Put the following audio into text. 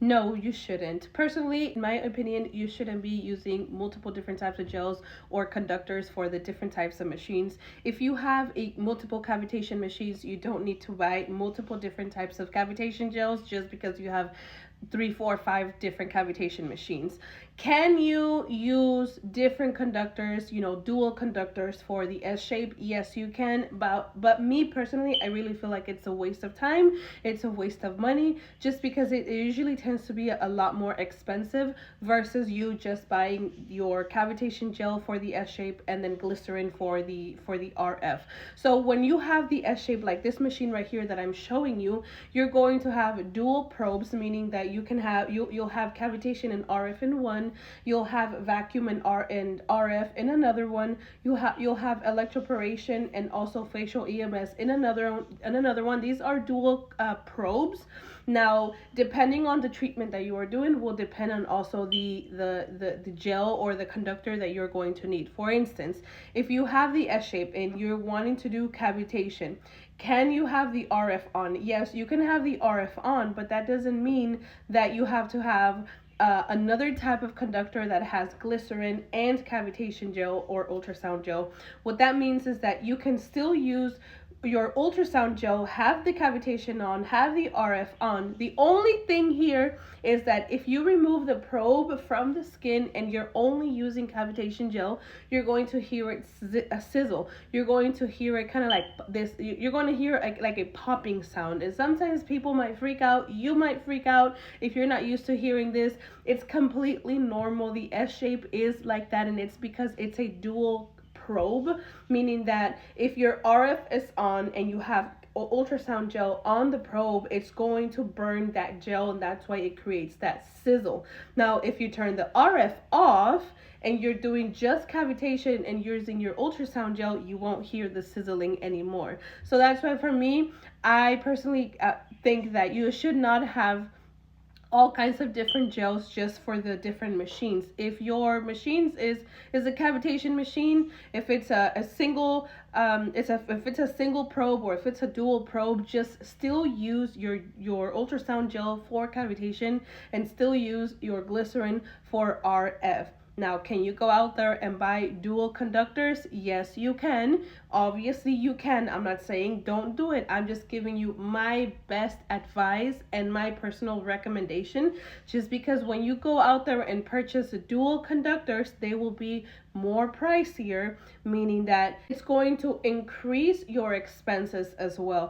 No, you shouldn't. Personally, in my opinion, you shouldn't be using multiple different types of gels or conductors for the different types of machines. If you have a multiple cavitation machines, you don't need to buy multiple different types of cavitation gels just because you have three, four, five different cavitation machines. Can you use different conductors, dual conductors for the S shape? Yes, you can. But me personally, I really feel like it's a waste of time. It's a waste of money just because it usually tends to be a lot more expensive versus you just buying your cavitation gel for the S shape and then glycerin for the RF. So when you have the S shape like this machine right here that I'm showing you, you're going to have dual probes, meaning that you'll have cavitation and RF in one, you'll have vacuum and RF in another one, you'll have electroporation and also facial EMS in another one. These are dual probes. Now, depending on the treatment that you are doing, will depend on also the gel or the conductor that you're going to need. For instance, if you have the S shape and you're wanting to do cavitation, can you have the RF on? Yes, you can have the RF on, but that doesn't mean that you have to have another type of conductor that has glycerin and cavitation gel or ultrasound gel. What that means is that you can still use your ultrasound gel, have the cavitation on, have the RF on. The only thing here is that if you remove the probe from the skin and you're only using cavitation gel, you're going to hear it sizzle. You're going to hear it kind of like this. You're going to hear like a popping sound. And sometimes people might freak out. You might freak out if you're not used to hearing this. It's completely normal. The S shape is like that, and it's because it's a dual probe, meaning that if your RF is on and you have ultrasound gel on the probe, it's going to burn that gel, and that's why it creates that sizzle. Now, if you turn the RF off and you're doing just cavitation and using your ultrasound gel, you won't hear the sizzling anymore. So that's why for me, I personally think that you should not have all kinds of different gels just for the different machines. If your machines is a cavitation machine, if it's a single if it's a single probe or if it's a dual probe, just still use your ultrasound gel for cavitation and still use your glycerin for RF. Now, can you go out there and buy dual conductors? Yes, you can. Obviously, you can. I'm not saying don't do it. I'm just giving you my best advice and my personal recommendation. Just because when you go out there and purchase dual conductors, they will be more pricier, meaning that it's going to increase your expenses as well.